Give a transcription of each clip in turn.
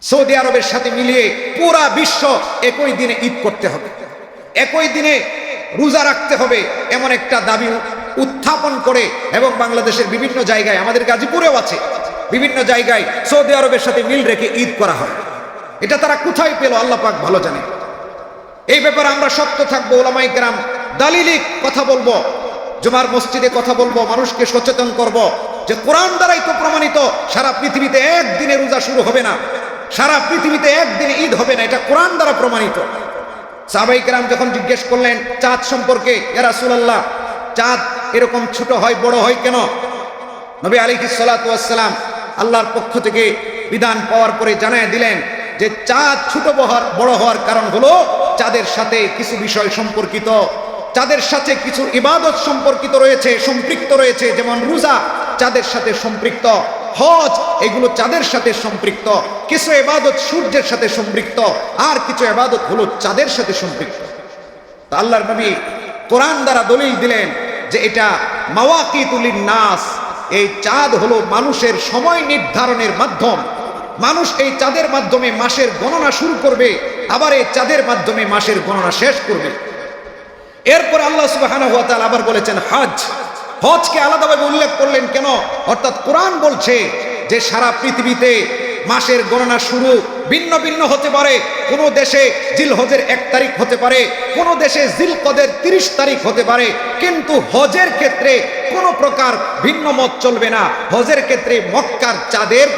Saudi আরবের সাথে মিলিয়ে পুরা বিশ্ব একই দিনে ঈদ করতে হবে, একই দিনে রোজা রাখতে হবে, এমন একটা দাবি উত্থাপন করে এবং বাংলাদেশের বিভিন্ন জায়গায়, আমাদের গাজীপুরেও আছে, বিভিন্ন জায়গায় সৌদি আরবের সাথে মিল রেখে ঈদ করা হয়। এটা তারা কোথায় পেল আল্লাহ পাক ভালো জানে। এই ব্যাপারে আমরা শক্ত থাকবো, ওলামায়ে কেরাম দালিলিক কথা বলবো, জুমার মসজিদে কথা বলবো, মানুষকে সচেতন করব যে কোরআন দ্বারাই তো প্রমাণিত সারা পৃথিবীতে একদিনে রোজা শুরু হবে না, সারা পৃথিবীতে একদিনে ঈদ হবে না, এটা কোরআন দ্বারা প্রমাণিত। সাহাবায়ে কেরাম যখন জিজ্ঞেস করলেন চাঁদ সম্পর্কে, ইয়া রাসূলুল্লাহ চাঁদ এরকম ছোট হয় বড় হয় কেন? নবী আলাইহিস সালাতু ওয়াস সালাম আল্লাহর পক্ষ থেকে বিধান পাওয়ার পরে জানায় দিলেন যে চাঁদ ছোট বড় হওয়ার কারণ হলো চাঁদের সাথে কিছু বিষয় সম্পর্কিত, চাঁদের সাথে কিছু ইবাদত সম্পর্কিত রয়েছে, সম্পৃক্ত রয়েছে, যেমন রোজা চাঁদের সাথে সম্পৃক্ত, হজ এগুলো চাঁদের সাথে সম্পৃক্ত, কিছু ইবাদত সূর্যের সাথে সম্পৃক্ত, আর কিছু ইবাদত হলো চাঁদের সাথে সম্পৃক্ত। তা আল্লাহর নবী কোরআন দ্বারা দলিল দিলেন যে এটা মাওয়াকিতুল নাস, এই চাঁদ হলো মানুষের সময় নির্ধারণের মাধ্যম। মানুষ এই চাঁদের মাধ্যমে মাসের গণনা শুরু করবে, আবার এই চাঁদের মাধ্যমে মাসের গণনা শেষ করবে। এরপর আল্লাহ সুবহানাহু ওয়া তাআলা আবার বলেছেন হজ, হজকে আলাদাভাবে উল্লেখ করলেন কেন? অর্থাৎ কোরআন বলছে যে সারা পৃথিবীতে মাসের গণনা শুরু ভিন্ন ভিন্ন হতে পারে, কোন দেশে জিলহজের 1 তারিখ হতে পারে, কোন দেশে জিলকদের 30 তারিখ হতে পারে, কিন্তু হজের ক্ষেত্রে কোনো প্রকার ভিন্ন মত চলবে না। হজের ক্ষেত্রে মক্কার চাঁদের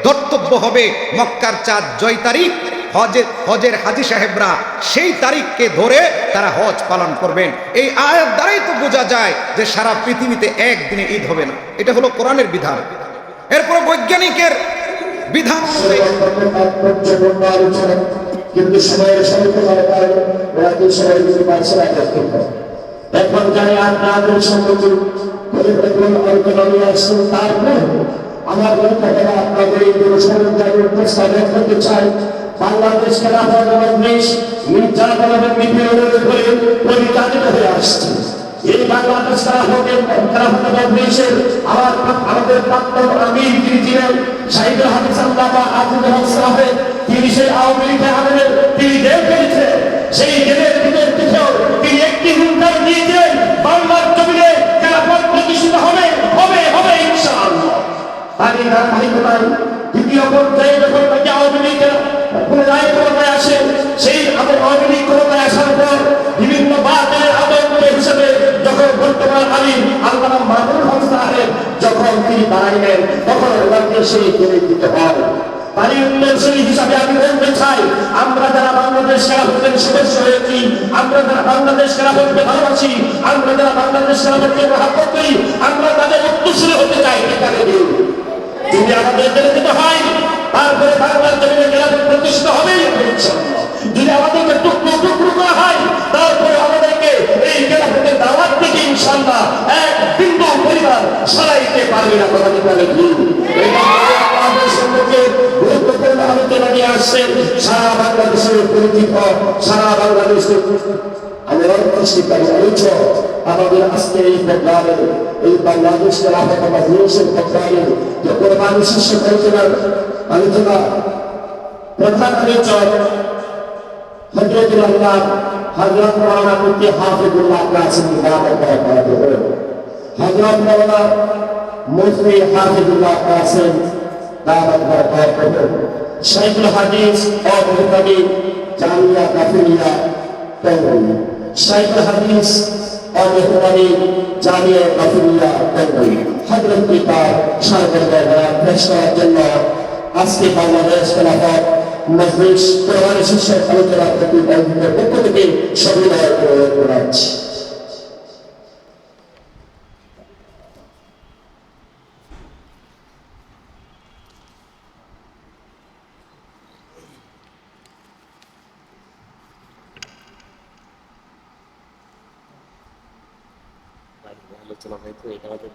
ধর্তব্য হবে, মক্কার চাঁদ জয় তারিখ, হজের হাজী সাহেবরা সেই তারিখকে ধরে তারা হজ পালন করবেন। এই আয়াত দ্বারাই তো বোঝা যায় যে সারা পৃথিবীতে একদিনে ঈদ হবে না, এটা হলো কোরআনের বিধান। এরপর বৈজ্ঞানিকের বিধান অনুযায়ী কিন্তু সময়ের স্বল্পতার কারণে ওরা তো সবাই কিন্তু পারছে না করতে। এখন জানি আপনাদের সম্মতি আলোচনা নিয়ে আসছেন, তারপরে আমার কথা আপনাদের এই পুরস্কারের জায়গায় উপস্থাপন করতে চাই। বাংলাদেশ খেলাফত মজলিস নির্যাতনের নিপীড়নের উপরে পরিচালিত হয়ে আসছে। এই বাংলাদেশ খেলাফত মজলিসের আমাদের প্রাক্তন আমির যিনি ছিলেন শাহিদুল হাদিস আল্লামা আজিজুল হক সাহেব, তিনি সেই আওয়ামী লীগের আমলে তিনি জেল খেটেছেন। সেই জেলের ভিতরেও তিনি একটি হুঙ্কার দিয়েছিলেন, বাংলার জমিনে খেলাফত প্রতিষ্ঠিত হবে হবে হবে ইনশাআল্লাহ। তারই ধারাবাহিকতায় দ্বিতীয় পর্যায়ে যখন নাকি আওয়ামী লীগের পুনরায় ক্ষমতায় আসে, সেই আওয়ামী লীগ ক্ষমতায় আসার পর বিভিন্ন বাতিলের আদর্শ হিসেবে যখন বর্তমান আমির আল্লামা মামুনুল হক সাহেব যখন তিনি দাঁড়াইলেন, তখন ওনাকে সেই জেলে দিতে হয়। তারই উত্তরসূরি হিসাবে আমি বলতে চাই, আমরা যারা বাংলাদেশ খেলাফতের সদস্য হয়েছি, আমরা যারা বাংলাদেশ খেলাফতকে ভালোবাসি, আমরা যারা বাংলাদেশ খেলাফতকে মহব্বত করি, আমরা তাদের উত্তরসূরি হতে চাই। যদি আমাদের জেলে দিতে হয়, তারপরে বাংলার জমিনে খেলাফত প্রতিষ্ঠিত হবেই ইনশাআল্লাহ। যদি আমাদেরকে টুকরো টুকরো করা হয়, তারপরে আমাদেরকে এই খেলাফতের দাওয়াত থেকে ইনশাআল্লাহ এক বিন্দু পরিবার সরাইতে পারবে না। কথা বলে কি আমাদের সম্পর্কে গুরুত্বপূর্ণ আলোচনা নিয়ে আসছেন সারা বাংলাদেশের পরিচিত, সারা বাংলাদেশের আমাদের আজকে এই প্রোগ্রামে এই বাংলাদেশ খেলাফত মজলিসের প্রোগ্রামে যে কোরবানি শীর্ষক আলোচনা প্রধান আলোচক হযরতুল আল্লাহ হযরত মাওলানা মুফতি হাফিজুল্লাহ কাসেম হযরত মাওলানা মুফতি হাফিজুল্লাহ কাসেম দাওয়াত বরকত শাইখুল হাদিস ও মুফতি জামিয়া কাফিরিয়া টাঙ্গাইল, শাইখুল হাদিস ও মুফতি জামিয়া কাফিরিয়া টাঙ্গাইল হযরত কিতাব সরকার পেশ করার জন্য আজকে বাংলাদেশ খেলাফত মজলিস কোরআনী শীর্ষক আলোচনা প্রতিযোগিতার পক্ষ থেকে সবিনয় অনুরোধ করাচ্ছি। আলোচনা হয়তো এটা হয়তো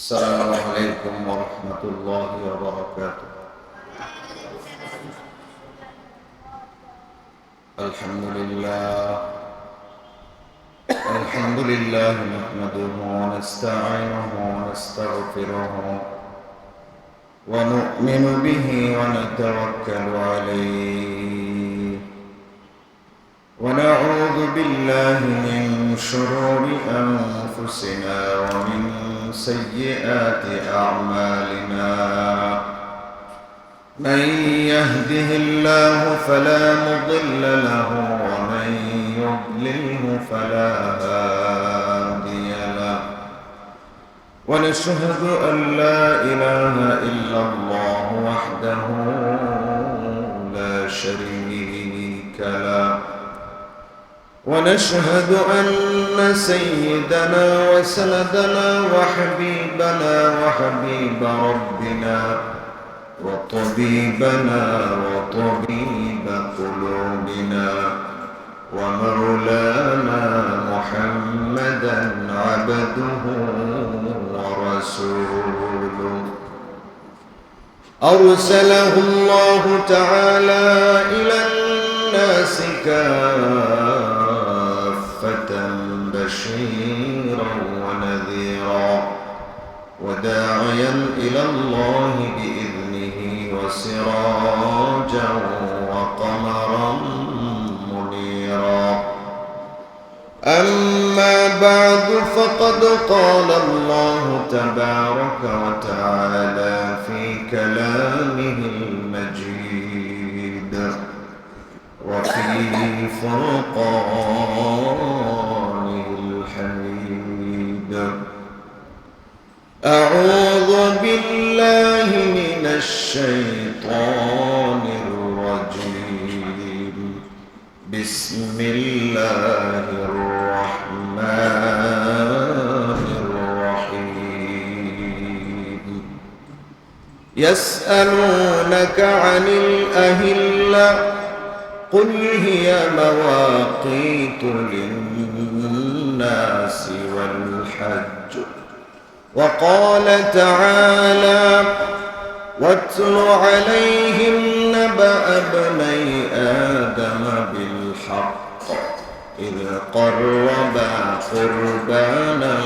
السلام عليكم ورحمة الله وبركاته. الحمد لله الحمد لله نحمده ونستعينه ونستغفره ونؤمن به ونتوكل عليه ونعوذ بالله من شرور أنفسنا ومن سيئات أعمالنا من يهده الله فلا مضل له ومن يضلله فلا هادي له ونشهد أن لا إله إلا الله وحده لا شريك له ونشهد أن سيدنا وسندنا وحبيبنا وحبيب ربنا وطبيبنا وطبيب قلوبنا ومولانا محمدا عبده ورسوله أرسله الله تعالى إلى الناس كافة بشيرا ونذيرا وداعيا إلى الله بإذنه وسراجا وقمرا منيرا أما بعد فقد قال الله تبارك وتعالى في كلامه المجيد وفي فرقانه الحميد أعوذ بالله من الشيطان الرجيم بسم الله الرحمن الرحيم يسألونك عن الأهلة قل هي مواقيت للناس والحج وقال تعالى واتل عليهم نبأ ابني آدم بالحق إذ قربا قربانا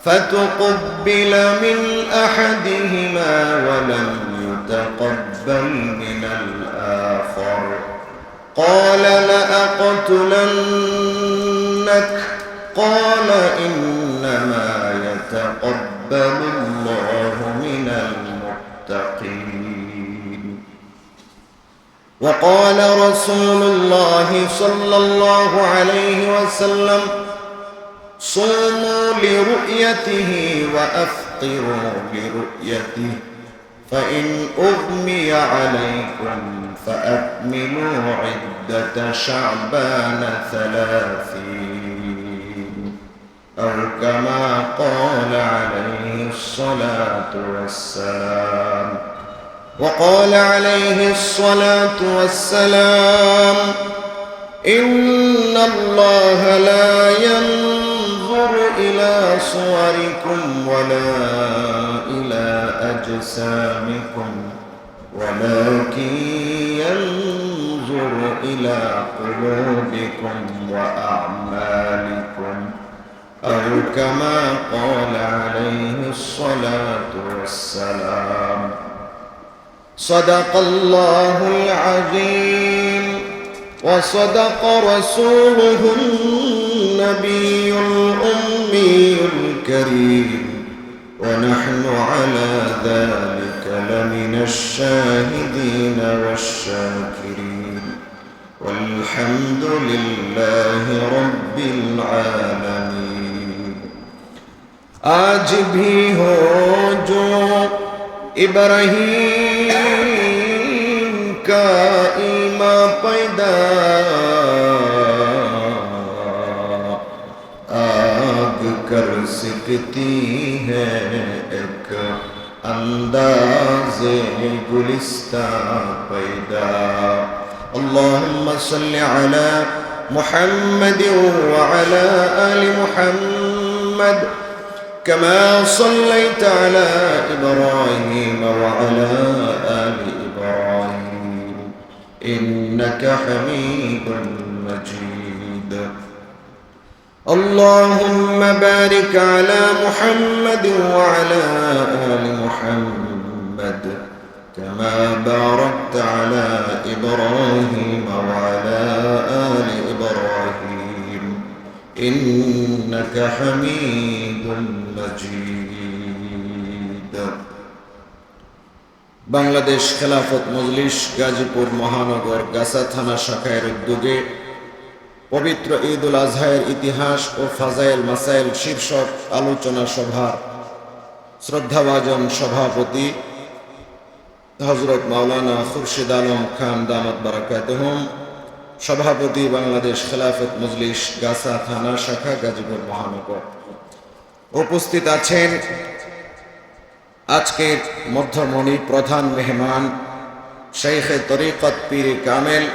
فتقبل من أحدهما ولم يتقبل من الآخر قال لأقتلنك قال إنما يتقبل الله من المتقين وقال رسول الله صلى الله عليه وسلم صوموا لرؤيته وأفطروا لرؤيته فإن أغمي عليكم فأكملوا عدة شعبان 30 أو كما قال عليه الصلاة والسلام وقال عليه الصلاة والسلام إن الله لا ينظر إلى صوركم ولا إلى أجسامكم ولكن ينظر إلى قلوبكم وأعمالكم أو كما قال عليه الصلاة والسلام صدق الله العظيم وصدق رسوله النبي الأمي الكريم ونحن على ذلك لمن الشاهدين والشاكرين والحمد لله رب العالمين आज भी हो जो इब्राहीम का ईमान पैदा आग कर सकती है एक अंदाज़े गुलिस्ता पैदा اللهم صل على محمد وعلى آل محمد كما صليت على إبراهيم وعلى آل إبراهيم إنك حميد مجيد. اللهم بارك على محمد وعلى آل محمد كما باركت على إبراهيم وعلى آل إبراهيم إنك حميد مجيد. বাংলাদেশ খেলাফত মজলিস গাজীপুর মহানগর গাছা থানা শাখার উদ্যোগে পবিত্র ঈদ উল আজহার ইতিহাস ও ফাজাইল মাসাইল শীর্ষক আলোচনা সভার শ্রদ্ধাভাজন সভাপতি হযরত মাওলানা খুরশিদ আলম খান দামাত বারাকাতুহুম, সভাপতি বাংলাদেশ খেলাফত মজলিস গাছা থানা শাখা গাজীপুর মহানগর। উপস্থিত আছেন আজকের মধ্যমণি প্রধান মেহমান শাইখে তরিকত পীর কামেল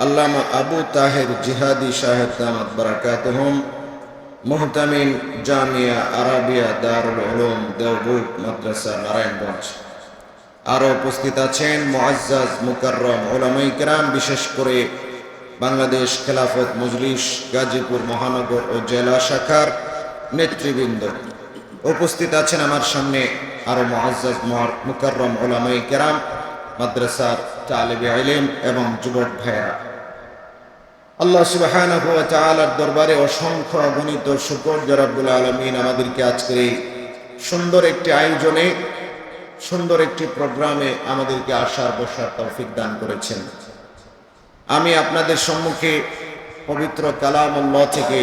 আল্লামা আবু তাহের জিহাদি সাহেব দামাত বারাকাতুহুম, মুহতামিম জামিয়া আরাবিয়া দারুল উলুম দেওবন্দ মাদ্রাসা নারায়ণগঞ্জ। আরও উপস্থিত আছেন মুআজ্জাজ মুকাররম উলামায়ে কেরাম, বিশেষ করে বাংলাদেশ খেলাফত মজলিস গাজীপুর মহানগর ও জেলা শাখার নেতৃবৃন্দ। উপস্থিত আছেন আমার সামনে আরো মুআজ্জাজ মুকাররম উলামায়ে কেরাম, মাদ্রাসার তালিবে ইলম এবং যুবক ভাইয়েরা। আল্লাহ সুবহানাহু ওয়া তাআলার দরবারে অসংখ্য অগণিত শুকর যে রব্বুল আলামিন আমাদেরকে আজকের এই সুন্দর একটি আয়োজনে, সুন্দর একটি প্রোগ্রামে আমাদেরকে আসার বসার তৌফিক দান করেছেন। আমি আপনাদের সম্মুখে পবিত্র কালামুল্লাহ থেকে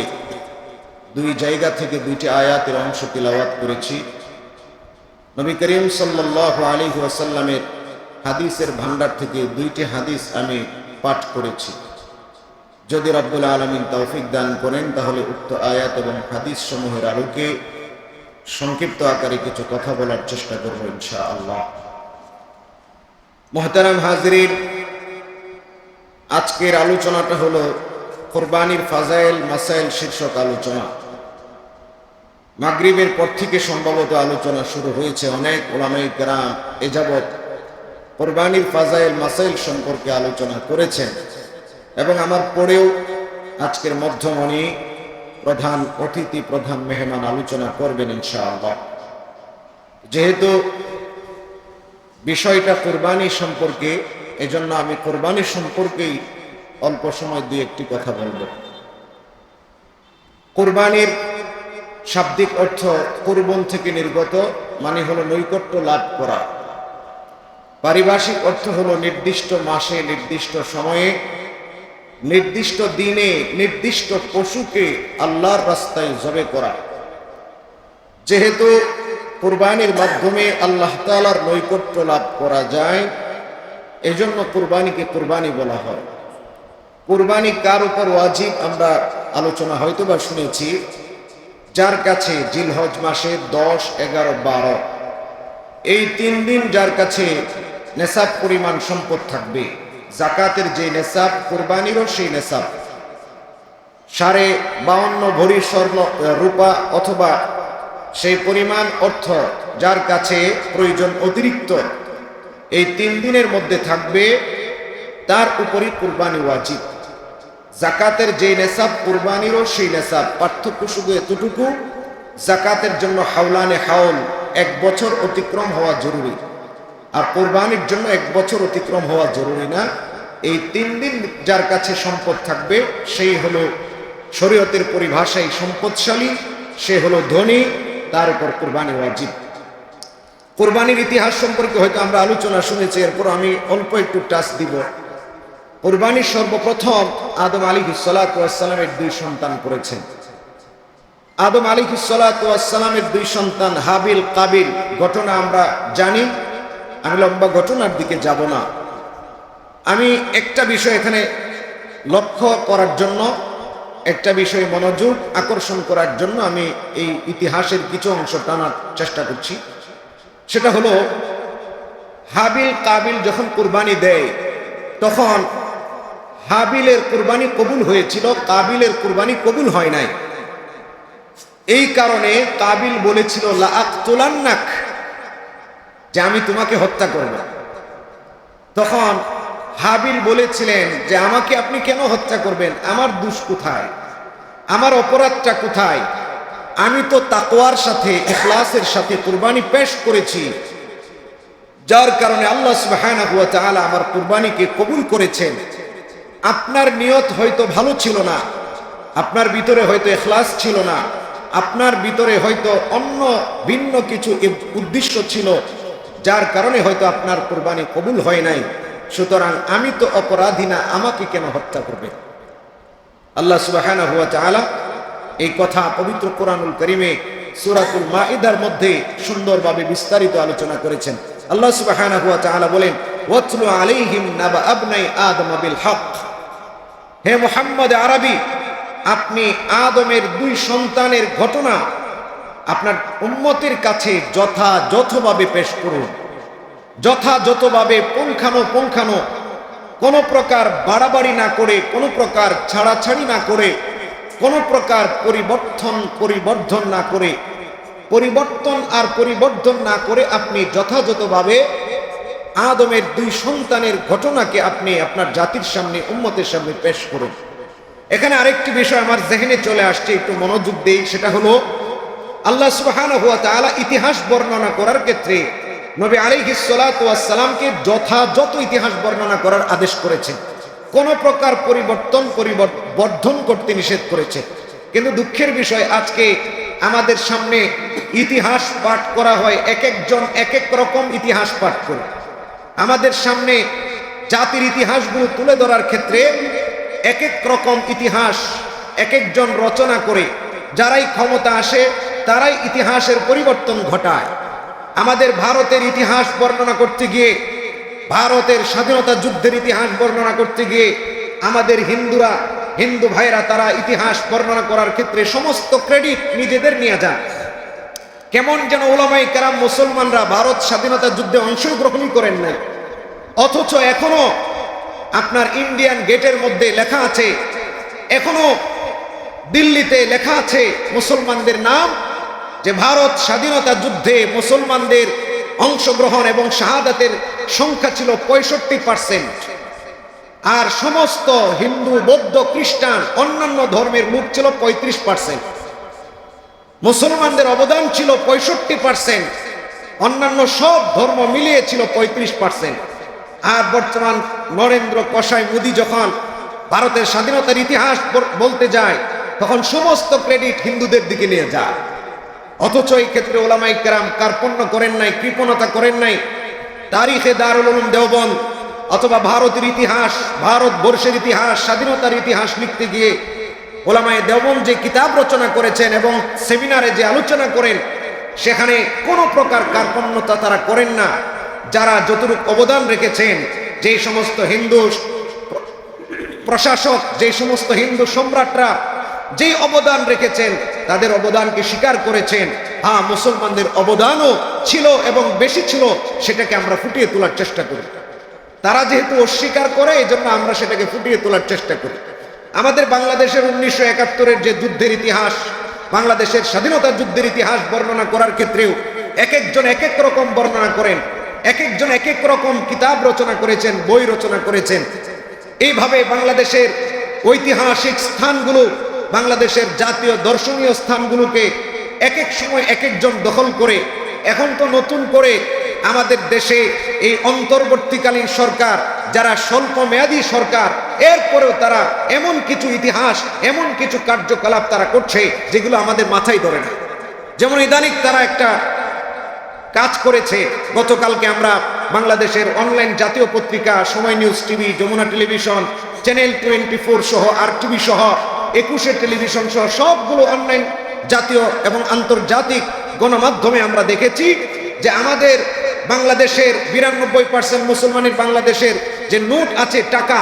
দুই জায়গা থেকে দুইটি আয়াতের অংশ তিলাওয়াত করেছি। নবী করিম সাল্লাল্লাহু আলাইহি ওয়াসাল্লামের হাদিসের ভান্ডার থেকে দুইটি হাদিস আমি পাঠ করেছি। যদি রব্বুল আলামিন তৌফিক দান করেন তাহলে উক্ত আয়াত এবং হাদিস সমূহের আলোকে সংক্ষিপ্ত আকারে কিছু কথা বলার চেষ্টা করব ইনশাআল্লাহ। মুহতারাম হাজিরিন, আজকের আলোচনাটা হলো কুরবানির ফাজাইল মাসাইল শীর্ষক আলোচনা। মাগরিবের পর থেকে সম্ভবত আলোচনা শুরু হয়েছে। অনেক উলামায়ে কেরাম এ যাবৎ কুরবানির ফাজাইল মাসাইল সম্পর্কে আলোচনা করেছেন এবং আমার পরেও আজকের মধ্যমণি প্রধান অতিথি, প্রধান মেহমান আলোচনা করবেন ইনশাআল্লাহ। যেহেতু বিষয়টা কুরবানি সম্পর্কে, এজন্য আমি কুরবানি সম্পর্কেই অল্প সময় দিয়ে একটি কথা বলবো। কুরবানির শাব্দিক অর্থ কুরবান থেকে নির্গত, মানে হলো নৈকট্য লাভ করা। পারিভাষিক অর্থ হলো নির্দিষ্ট মাসে, নির্দিষ্ট সময়ে, নির্দিষ্ট দিনে নির্দিষ্ট পশুকে আল্লাহর রাস্তায় জবে করা। যেহেতু কুরবানির মাধ্যমে আল্লাহ তাআলার নৈকট্য লাভ করা যায়, এজন্য কুরবানিকে কুরবানি বলা হয়। কুরবানি কার উপর ওয়াজিব আমরা আলোচনা হয়তোবা শুনেছি। যার কাছে জিলহজ মাসে 10, 11, 12 এই 3 দিন যার কাছে নেসাব পরিমাণ সম্পদ থাকবে, জাকাতের যে নেসাব, কুরবানিরও সেই নেসাব, 52.5 ভরি স্বর্ণ রূপা অথবা সেই পরিমাণ অর্থ যার কাছে প্রয়োজন অতিরিক্ত, এই 3 দিনের মধ্যে থাকবে, তার উপরই কুরবানি ওয়াজিব। জাকাতের যে নেসাব, কুরবানিরও সেই নেসাব। পার্থক্য শুধু এতটুকু, জাকাতের জন্য হাওলানে হাওল 1 বছর অতিক্রম হওয়া জরুরি, আর কুরবানির জন্য 1 বছর অতিক্রম হওয়া জরুরি না। এই 3 দিন যার কাছে সম্পদ থাকবে সেই হলো শরীয়তের পরিভাষায় সম্পদশালী, সে হলো ধনী, তার উপর কুরবানি ওয়াজিব। কুরবানির ইতিহাস সম্পর্কে হয়তো আমরা আলোচনা শুনেছি, এরপর আমি অল্প একটু টাচ দিব। কুরবানির সর্বপ্রথম আদম আলাইহিস সালাতু ওয়াস সালামের 2 সন্তান করেছেন। আদম আলাইহিস সালাতু ওয়াস সালামের 2 সন্তান হাবিল কাবিল, ঘটনা আমরা জানি, আমি লম্বা ঘটনার দিকে যাব না। আমি একটা বিষয় এখানে লক্ষ্য করার জন্য, একটা বিষয়ে মনোযোগ আকর্ষণ করার জন্য আমি এই ইতিহাসের কিছু অংশ টানার চেষ্টা করছি। সেটা হলো, হাবিল কাবিল যখন কুরবানি দেয় তখন হাবিলের কুরবানি কবুল হয়েছিল, কাবিলের কুরবানি কবুল হয় নাই। এই কারণে কাবিল বলেছিল লা আকতুলান্নাক, যে আমি তোমাকে হত্যা করব। তখন হাবিল বলেছিলেন যে আমাকে আপনি কেন হত্যা করবেন, আমার দোষ কোথায়, আমার অপরাধটা কোথায়, আমি তো তাকওয়ার সাথে ইখলাসের সাথে কুরবানি পেশ করেছি, যার কারণে আল্লাহ সুবহানাহু ওয়া তাআলা আমার কুরবানিকে কবুল করেছেন। আপনার নিয়ত হয়তো ভালো ছিল না, আপনার ভিতরে হয়তো ইখলাস ছিল না, আপনার ভিতরে হয়তো অন্য ভিন্ন কিছু উদ্দেশ্য ছিল, যার কারণে হয়তো আপনার কুরবানি কবুল হয় নাই। সুতরাং আমি তো অপরাধী না, আমাকে কেন হত্যা করবে? আল্লাহ সুবহানাহু ওয়া তাআলা এই কথা পবিত্র কোরআনুল কারীমে সূরাতুল মাঈদার মধ্যে সুন্দরভাবে বিস্তারিত আলোচনা করেছেন। আল্লাহ সুবহানাহু ওয়া তাআলা বলেন, ওয়াতলু আলাইহিম নাবা আবনাই আদম বিল হক। হে মুহাম্মদ আরবি, আপনি আদমের দুই সন্তানের ঘটনা আপনার উম্মতের কাছে যথাযথভাবে পেশ করুন, যথাযথভাবে পুঙ্খানো, কোনো প্রকার বাড়াবাড়ি না করে, কোনো প্রকার ছাড়াছাড়ি না করে, কোনো প্রকার পরিবর্ধন না করে, পরিবর্তন না করে আপনি যথাযথভাবে আদমের দুই সন্তানের ঘটনাকে আপনি আপনার জাতির সামনে, উম্মতের সামনে পেশ করুন। এখানে আরেকটি বিষয় আমার জেহেনে চলে আসছে, একটু মনোযোগ দেই। সেটা হলো আল্লাহ সুবহানাহু ওয়া তাআলা ইতিহাস বর্ণনা করার ক্ষেত্রে নবী আলাইহিস সালাতু ওয়াস সালামকে যথাযথ ইতিহাস বর্ণনা করার আদেশ করেছেন, কোন প্রকার পরিবর্ধন করতে নিষেধ করেছে। কিন্তু দুঃখের বিষয়, আজকে আমাদের সামনে ইতিহাস পাঠ করা হয়, এক একজন এক এক রকম ইতিহাস পাঠ করে আমাদের সামনে জাতির ইতিহাসগুলো তুলে ধরার ক্ষেত্রে এক এক রকম ইতিহাস এক একজন রচনা করে, যারাই ক্ষমতা আসে তারাই ইতিহাসের পরিবর্তন ঘটায়। আমাদের ভারতের ইতিহাস বর্ণনা করতে গিয়ে, ভারতের স্বাধীনতা যুদ্ধের ইতিহাস বর্ণনা করতে গিয়ে আমাদের হিন্দু ভাইরা তারা ইতিহাস বর্ণনা করার ক্ষেত্রে সমস্ত ক্রেডিট নিজেদের নিয়ে যান। কেমন যেন উলামায়ে কেরাম মুসলমানরা ভারত স্বাধীনতা যুদ্ধে অংশগ্রহণই করেন নাই, অথচ এখনো আপনার ইন্ডিয়ান গেটের মধ্যে লেখা আছে, এখনো দিল্লিতে লেখা আছে মুসলমানদের নাম, যে ভারত স্বাধীনতা যুদ্ধে মুসলমানদের অংশগ্রহণ এবং শাহাদাতের সংখ্যা ছিল 65%, আর সমস্ত হিন্দু, বৌদ্ধ, খ্রিস্টান, অন্যান্য ধর্মের লোক ছিল 35%। মুসলমানদের অবদান ছিল 65%, অন্যান্য সব ধর্ম মিলিয়ে ছিল 35%। আর বর্তমান নরেন্দ্র কসাই মোদি যখন ভারতের স্বাধীনতার ইতিহাস বলতে যায়, তখন সমস্ত ক্রেডিট হিন্দুদের দিকে নিয়ে যায়। অথচ এই ক্ষেত্রে উলামায়ে কেরাম কার্পণ্য করেন নাই, কৃপণতা করেন নাই। তারিখে দারুল উলুম দেওবন্দ অথবা ভারতের ইতিহাস, ভারতবর্ষের ইতিহাস, স্বাধীনতার ইতিহাস লিখতে গিয়ে উলামায়ে দেওবন্দ যে কিতাব রচনা করেছেন এবং সেমিনারে যে আলোচনা করেন, সেখানে কোনো প্রকার কার্পণ্যতা তারা করেন না। যারা যতটুকু অবদান রেখেছেন, যে সমস্ত হিন্দু প্রশাসক, যে সমস্ত হিন্দু সম্রাটরা যেই অবদান রেখেছেন, তাদের অবদানকে স্বীকার করেছেন। হ্যাঁ, মুসলমানদের অবদানও ছিল এবং বেশি ছিল, সেটাকে আমরা ফুটিয়ে তোলার চেষ্টা করি। তারা যেহেতু অস্বীকার করে, এই জন্য আমরা সেটাকে ফুটিয়ে তোলার চেষ্টা করি। আমাদের বাংলাদেশের 1971-এর যে যুদ্ধের ইতিহাস, বাংলাদেশের স্বাধীনতা যুদ্ধের ইতিহাস বর্ণনা করার ক্ষেত্রেও এক একজন এক এক রকম বর্ণনা করেন, এক একজন এক এক রকম কিতাব রচনা করেছেন, বই রচনা করেছেন। এইভাবে বাংলাদেশের ঐতিহাসিক স্থানগুলো, বাংলাদেশের জাতীয় দর্শনীয় স্থানগুলোকে এক এক সময় এক একজন দখল করে, এখন তো নতুন করে আমাদের দেশে এই অন্তর্বর্তীকালীন সরকার, যারা স্বল্প মেয়াদী সরকার, এরপরেও তারা এমন কিছু ইতিহাস, এমন কিছু কার্যকলাপ তারা করছে যেগুলো আমাদের মাথায় ধরে না। যেমন ইদানিং তারা একটা কাজ করেছে, গতকালকে আমরা বাংলাদেশের অনলাইন জাতীয় পত্রিকা Somoy news TV, Jamuna television, channel 24 সহ, RTV সহ, 21 টেলিভিশন সহ সবগুলো অনলাইন জাতীয় এবং আন্তর্জাতিক গণমাধ্যমে আমরা দেখেছি যে আমাদের বাংলাদেশের 92% মুসলমানের বাংলাদেশের যে নোট আছে, টাকা,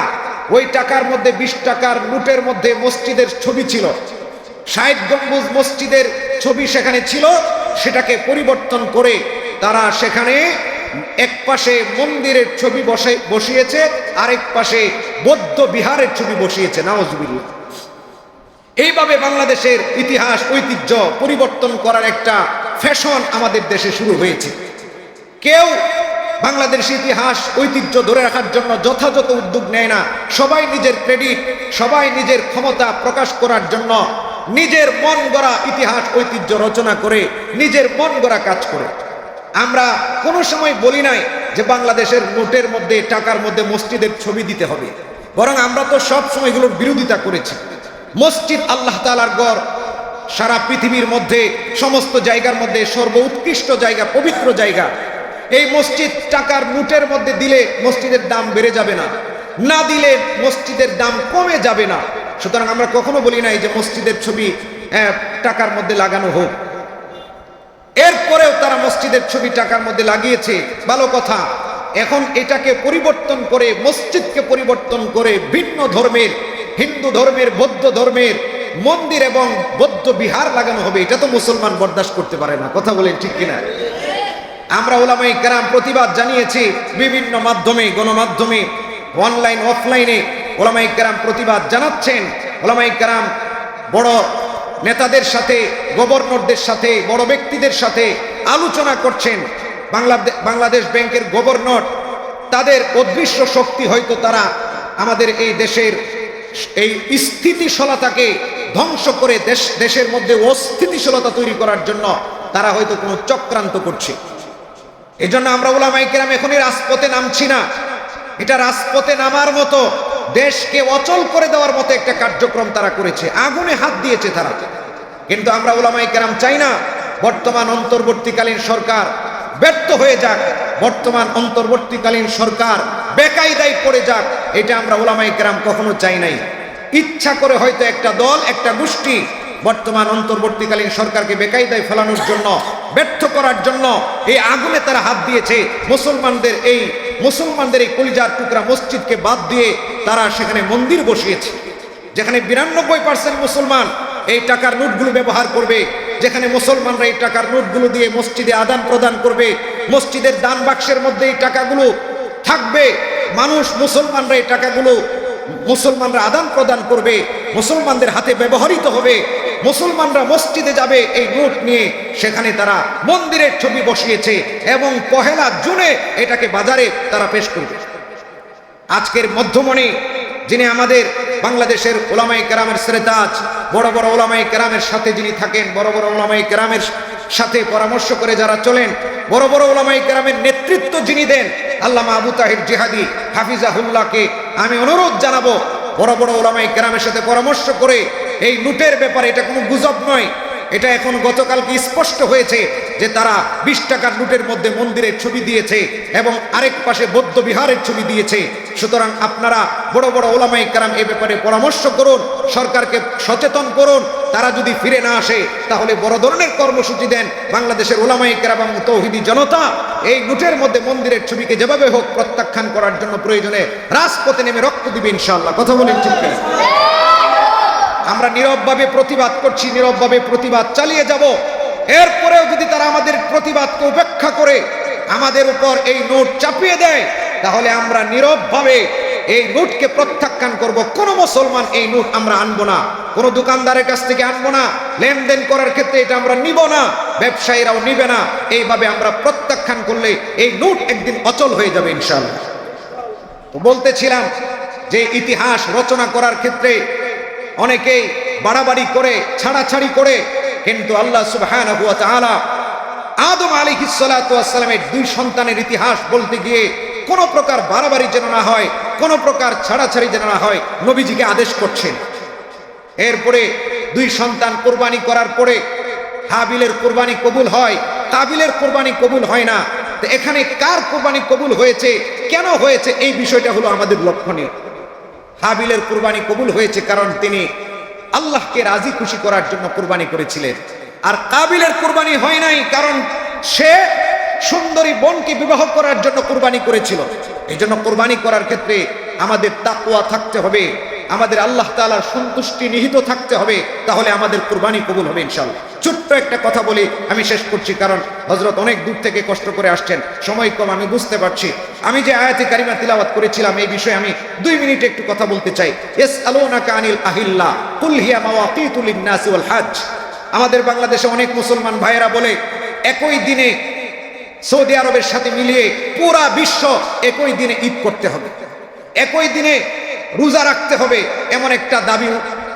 ওই টাকার মধ্যে 20 টাকার নোটের মধ্যে মসজিদের ছবি ছিল, 60 গম্বুজ মসজিদের ছবি সেখানে ছিল। সেটাকে পরিবর্তন করে তারা সেখানে এক পাশে মন্দিরের ছবি বসিয়েছে, আরেক পাশে বৌদ্ধ বিহারের ছবি বসিয়েছে। নাউজুবিল্লাহ। এইভাবে বাংলাদেশের ইতিহাস, ঐতিহ্য পরিবর্তন করার একটা ফ্যাশন আমাদের দেশে শুরু হয়েছে। কেউ বাংলাদেশ ইতিহাস ঐতিহ্য ধরে রাখার জন্য যথাযথ উদ্যোগ নেয় না। সবাই নিজের ক্রেডিট, সবাই নিজের ক্ষমতা প্রকাশ করার জন্য নিজের মন গড়া ইতিহাস ঐতিহ্য রচনা করে নিজের মন গড়া কাজ করে। আমরা কোনো সময় বলি নাই যে বাংলাদেশের নোটের মধ্যে, টাকার মধ্যে মসজিদের ছবি দিতে হবে, বরং আমরা তো সব সময় এগুলোর বিরোধিতা করেছি। মসজিদ আল্লাহ তাআলার ঘর, সারা পৃথিবীর মধ্যে সমস্ত জায়গার মধ্যে সর্বোৎকৃষ্ট জায়গা, পবিত্র জায়গা। এই মসজিদ টাকার নোটের মধ্যে দিলে মসজিদের দাম বেড়ে যাবে না, না দিলে মসজিদের দাম কমে যাবে না। সুতরাং আমরা কখনো বলি নাই যে মসজিদের ছবি টাকার মধ্যে লাগানো হোক। এরপরেও তারা মসজিদের ছবি টাকার মধ্যে লাগিয়েছে, ভালো কথা। এখন এটাকে পরিবর্তন করে, মসজিদকে পরিবর্তন করে ভিন্ন ধর্মের, হিন্দু ধর্মের, বৌদ্ধ ধর্মের মন্দির এবং বৌদ্ধ বিহার লাগানো হবে। এটা তো মুসলমান বরদাস্ত করতে পারে না। কথা বলেন ঠিক কিনা? আমরা উলামায়ে কেরাম প্রতিবাদ জানিয়েছি বিভিন্ন মাধ্যমে, গণমাধ্যমে, অনলাইন অফলাইনে উলামায়ে কেরাম প্রতিবাদ জানাচ্ছেন। উলামায়ে কেরাম বড় নেতাদের সাথে, গভর্নরদের সাথে, বড় ব্যক্তিদের সাথে আলোচনা করছেন। বাংলাদেশ ব্যাংকের গভর্নর, তাদের অদৃশ্য শক্তি, হয়তো তারা আমাদের এই দেশের এই স্থিতিশীলতাকে ধ্বংস করে দেশের মধ্যে অস্থিতিশীলতা তৈরি করার জন্য তারা হয়তো কোনো চক্রান্ত করছে। এই জন্য আমরা উলামায়ে কেরাম এখনই রাজপথে নামছি না। এটা রাজপথে নামার মতো, দেশকে অচল করে দেওয়ার মতো একটা কার্যক্রম তারা করেছে, আগুনে হাত দিয়েছে তারা। কিন্তু আমরা উলামায়ে কেরাম চাই না বর্তমান অন্তর্বর্তীকালীন সরকার ব্যর্থ হয়ে যাক, বর্তমান অন্তর্বর্তীকালীন সরকার বেকায়দায় পড়ে যাক। এটা আমরা উলামায়ে কেরাম কখনো চাই নাই। ইচ্ছা করে হয়তো একটা দল, একটা গোষ্ঠী বর্তমান অন্তর্বর্তীকালীন সরকারকে বেকায়দায় ফেলানোর জন্য, ব্যর্থ করার জন্য এই আগুনে তারা হাত দিয়েছে। মুসলমানদের এই কলিজার টুকরা মসজিদকে বাদ দিয়ে তারা সেখানে মন্দির বসিয়েছে, যেখানে 92% মুসলমান এই টাকার নোটগুলো ব্যবহার করবে, যেখানে মুসলমানরা এই টাকার নোটগুলো দিয়ে মসজিদে আদান প্রদান করবে, মসজিদের দান বাক্সের মধ্যে এই টাকাগুলো থাকবে, মানুষ মুসলমানরা এই টাকাগুলো মুসলমানরা আদান প্রদান করবে, মুসলমানদের হাতে ব্যবহৃত হবে, মুসলমানরা মসজিদে যাবে এই নোট নিয়ে। সেখানে তারা মন্দিরের ছবি বসিয়েছে এবং 1 জুনে এটাকে বাজারে তারা পেশ করবে। আজকের মধ্যমণি, যিনি আমাদের বাংলাদেশের উলামায়ে কেরামের সেরেতাজ, বড় বড় উলামায়ে কেরামের সাথে যিনি থাকেন, বড় বড় উলামায়ে কেরামের সাথে পরামর্শ করে যারা চলেন, বড় বড় উলামায়ে কেরামের নেতৃত্ব যিনি দেন, আল্লামা আবু তাহের জিহাদি হাফিজাহুল্লাহকে আমি অনুরোধ জানাবো, বড় বড় উলামায়ে কেরামের সাথে পরামর্শ করে এই নোটের ব্যাপারে, এটা কোনো গুজব নয়, এটা এখন গতকালকে স্পষ্ট হয়েছে যে তারা 20 টাকার নোটের মধ্যে মন্দিরের ছবি দিয়েছে এবং আরেক পাশে বৌদ্ধ বিহারের ছবি দিয়েছে। সুতরাং আপনারা বড় বড় উলামায়ে কেরাম এই ব্যাপারে পরামর্শ করুন, সরকারকে সচেতন করুন। তারা যদি ফিরে না আসে তাহলে বড় ধরনের কর্মসূচি দেন। বাংলাদেশের উলামায়ে কেরাম এবং তৌহিদি জনতা এই নোটের মধ্যে মন্দিরের ছবিকে যেভাবে হোক প্রত্যাখ্যান করার জন্য প্রয়োজনে রাজপথে নেমে রক্ত দিবে ইনশাআল্লাহ। কথা বলেন ঠিক কিনা? আমরা নীরবভাবে প্রতিবাদ করছি, নীরবভাবে প্রতিবাদ চালিয়ে যাব। এরপরেও যদি তারা আমাদের প্রতিবাদকে উপেক্ষা করে আমাদের উপর এই নোট চাপিয়ে দেয়, তাহলে আমরা নীরবভাবে এই নোটকে প্রত্যাখ্যান করব। কোন মুসলমান এই নোট আমরা আনবো না, কোন দোকানদারের কাছ থেকে আনবো না, লেনদেন করার ক্ষেত্রে এটা আমরা নিব না, ব্যবসায়ীরাও নিবে না। এইভাবে আমরা প্রত্যাখ্যান করলে এই নোট একদিন অচল হয়ে যাবে ইনশাআল্লাহ। তো বলতেছিলাম যে ইতিহাস রচনা করার ক্ষেত্রে অনেকেই বাড়াবাড়ি করে, ছাড়াছাড়ি করে, কিন্তু আল্লাহ সুবহানাহু ওয়া তাআলা আদম আলাইহিস সালাতু ওয়াস সালামের 2 সন্তানের ইতিহাস বলতে গিয়ে কোনো প্রকার বাড়াবাড়ি যেন না হয়, কোনো প্রকার ছাড়াছাড়ি যেন না হয়, নবীজিকে আদেশ করছেন। এরপরে 2 সন্তান কুরবানি করার পরে হাবিলের কুরবানি কবুল হয়, কাবিলের কুরবানি কবুল হয় না। তো এখানে কার কুরবানি কবুল হয়েছে, কেন হয়েছে, এই বিষয়টা হলো আমাদের লক্ষণীয়। হাবিলের কুরবানি কবুল হয়েছে কারণ তিনি আল্লাহকে রাজি খুশি করার জন্য কুরবানি করেছিলেন। আর কাবিলের কুরবানি হয় নাই কারণ সে সুন্দরী বোনকে বিবাহ করার জন্য কুরবানি করেছিল। এই জন্য কুরবানি করার ক্ষেত্রে আমাদের তাকওয়া থাকতে হবে, আমাদের আল্লাহ তাআলার সন্তুষ্টি নিহিত থাকতে হবে, তাহলে আমাদের কুরবানি কবুল হবে ইনশাআল্লাহ। ছোট্ট একটা কথা বলে আমি শেষ করছি, কারণ হযরত অনেক দূর থেকে কষ্ট করে আসছেন, সময় কম, আমি বুঝতে পারছি। আমি যে আয়াতে কারিমা তিলাওয়াত করেছিলাম এই বিষয়ে আমি 2 মিনিট একটু কথা বলতে চাই। ইয়াসআলুনাকা আনিল আহিল্লা কুল হিয়া মাওয়াকিতু লিন-নাসি ওয়াল হজ। আমাদের বাংলাদেশে অনেক মুসলমান ভাইয়েরা বলে একই দিনে সৌদি আরবের সাথে মিলিয়ে পুরা বিশ্ব একই দিনে ঈদ করতে হবে, একই দিনে রোজা রাখতে হবে, এমন একটা দাবি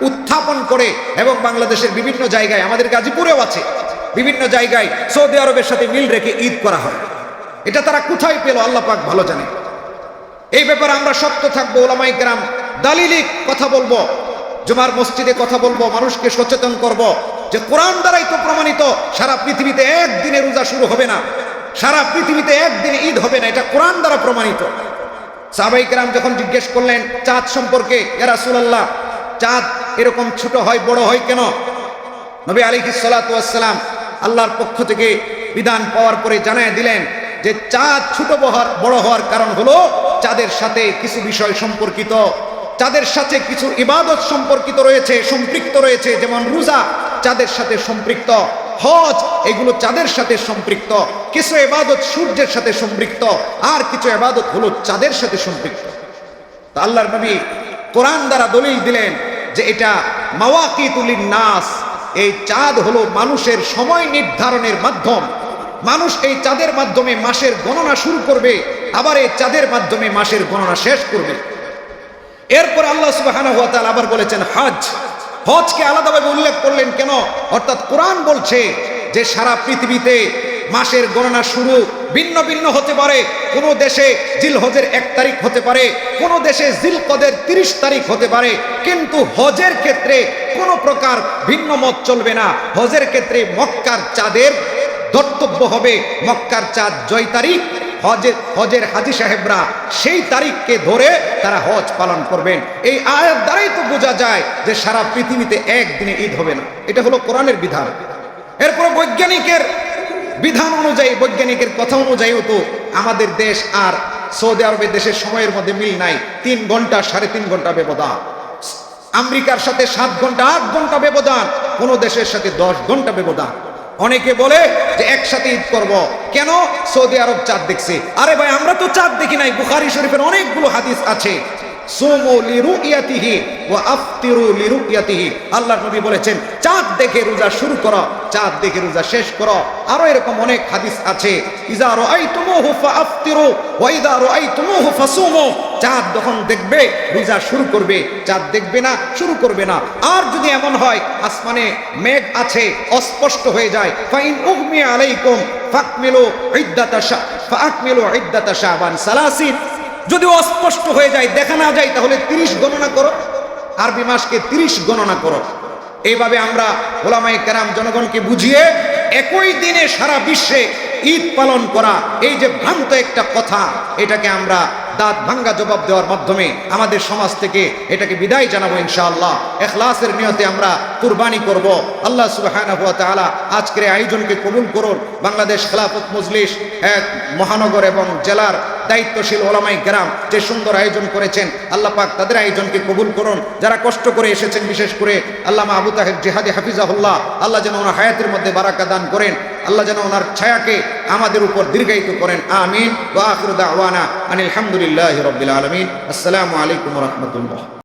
উত্থাপন করে এবং বাংলাদেশের বিভিন্ন জায়গায়, আমাদের গাজীপুরেও আছে, বিভিন্ন জায়গায় সৌদি আরবের সাথে মিল রেখে ঈদ করা হয়। এটা তারা কোথায় পেল আল্লাহ পাক ভালো জানে। এই ব্যাপারে আমরা শক্ত থাকবো, ওলামায়ে কেরাম দালিলিক কথা বলবো, জুমার মসজিদে কথা বলবো, মানুষকে সচেতন করব যে কোরআন দ্বারাই তো প্রমাণিত সারা পৃথিবীতে একদিনে রোজা শুরু হবে না, সারা পৃথিবীতে একদিনে ঈদ হবে না, এটা কোরআন দ্বারা প্রমাণিত। সাহাবায়ে কেরাম যখন জিজ্ঞেস করলেন চাঁদ সম্পর্কে, ইয়া রাসূলুল্লাহ চাঁদ এরকম ছোট হয় বড় হয় কেন? নবী আলাইহিস সালাতু ওয়াস সালাম আল্লাহর পক্ষ থেকে বিধান পাওয়ার পরে জানায় দিলেন যে চাঁদ ছোট বড় হওয়ার কারণ হলো চাঁদের সাথে কিছু বিষয় সম্পর্কিত, চাঁদের সাথে কিছু ইবাদত সম্পর্কিত রয়েছে, সম্পৃক্ত রয়েছে, যেমন রোজা চাঁদের সাথে সম্পৃক্ত, হজ এগুলো চাঁদের সাথে সম্পৃক্ত, কিছু ইবাদত সূর্যের সাথে সম্পৃক্ত, আর কিছু ইবাদত হলো চাঁদের সাথে সম্পৃক্ত। তো আল্লাহর নবী কোরআন দ্বারা দলিল দিলেন যে এটা মাওয়াকিতুল নাস, এই চাঁদ হলো মানুষের সময় নির্ধারণের মাধ্যম। মানুষ এই চাঁদের মাধ্যমে মাসের গণনা শুরু করবে, আবার এই চাঁদের মাধ্যমে মাসের গণনা শেষ করবে। এরপর আল্লাহ সুবহানাহু ওয়া তাআলা আবার বলেছেন হজ, হজকে আলাদাভাবে উল্লেখ করলেন কেন? অর্থাৎ কোরআন বলছে যে সারা পৃথিবীতে মাসের গণনা শুরু ভিন্ন ভিন্ন হতে পারে, কোন দেশে জিলহজের 1 তারিখ হতে পারে, কোন দেশে জিলকদের 30 তারিখ হতে পারে, কিন্তু হজের ক্ষেত্রে কোনো প্রকার ভিন্ন মত চলবে না। হজের ক্ষেত্রে মক্কার চাঁদের ধর্তব্য হবে, মক্কার চাঁদ জয় তারিখ, হজের হাজী সাহেবরা সেই তারিখকে ধরে তারা হজ পালন করবেন। এই আয়াত দ্বারাই তো বোঝা যায় যে সারা পৃথিবীতে একদিনে ঈদ হবে না, এটা হলো কোরআনের বিধান। এরপর বৈজ্ঞানিকের বিধান অনুযায়ী, বৈজ্ঞানিকের কথা অনুযায়ীও তো আমাদের দেশ আর সৌদি আরবের দেশের সময়ের মধ্যে মিল নাই, 3 ঘন্টা 3.5 ঘন্টা ব্যবধান, আমেরিকার সাথে 7 ঘন্টা 8 ঘন্টা ব্যবধান, কোন দেশের সাথে 10 ঘন্টা ব্যবধান। অনেকে বলে যে একসাথে ঈদ করব, কেন? সৌদি আরব চাঁদ দেখছে। আরে ভাই আমরা তো চাঁদ দেখি নাই, বুখারী শরীফের অনেকগুলো হাদিস আছে, সুমু লিরুয়াতিহি ওয়া আফতিরু লিরুয়াতিহি, আল্লাহর নবী বলেছেন চাঁদ দেখে রোজা শুরু করো, চাঁদ দেখে রোজা শেষ করো। আরো এরকম অনেক হাদিস আছে, ইজা রাআইতুমুহু ফাআফতিরু ওয়া ইজা রাআইতুমুহু ফাসুমু, চাঁদ যখন দেখবে রোজা শুরু করবে, চাঁদ দেখবে না শুরু করবে না। আর যদি এমন হয় আসমানে মেঘ আছে অস্পষ্ট হয়ে যায়, ফাইন উগমি আলাইকুম ফাকমিলু ইদ্দাতা শাবান 30, যদি অস্পষ্ট হয়ে যায় দেখা না যায় তাহলে 30 গণনা করো, আরবি মাসকে 30 গণনা করো। এইভাবে আমরা ওলামায়ে কেরাম জনগণকে বুঝিয়ে একই দিনে সারা বিশ্বে ঈদ পালন করা, এই যে ভ্রান্ত একটা কথা, এটাকে আমরা দাঁত ভাঙ্গা জবাব দেওয়ার মাধ্যমে আমাদের সমাজ থেকে এটাকে বিদায় জানাবো ইনশাআল্লাহ। ইখলাসের নিয়তে আমরা কুরবানি করব। আল্লাহ সুবহানাহু ওয়া তাআলা আজকের আয়োজনকে কবুল করুন। বাংলাদেশ খেলাফত মজলিস মহানগর এবং জেলার দায়িত্বশীল ওলামায়ে কেরাম যে সুন্দর আয়োজন করেছেন, আল্লাহ পাক তাদের আয়োজনকে কবুল করুন। যারা কষ্ট করে এসেছেন, বিশেষ করে আল্লামা আবু তাহের জিহাদি হাফিজাহুল্লাহ, আল্লাহ যেন ওনার হায়াতের মধ্যে বারাকা দান করেন, আল্লাহ যেন ওনার ছায়াকে আমাদের উপর দীর্ঘায়িত করেন। আমিন। ওয়া আখিরু দাওয়ানা আনিল হামদুলিল্লাহি রাব্বিল আলামিন। আসসালামু আলাইকুম ওয়া রাহমাতুল্লাহ।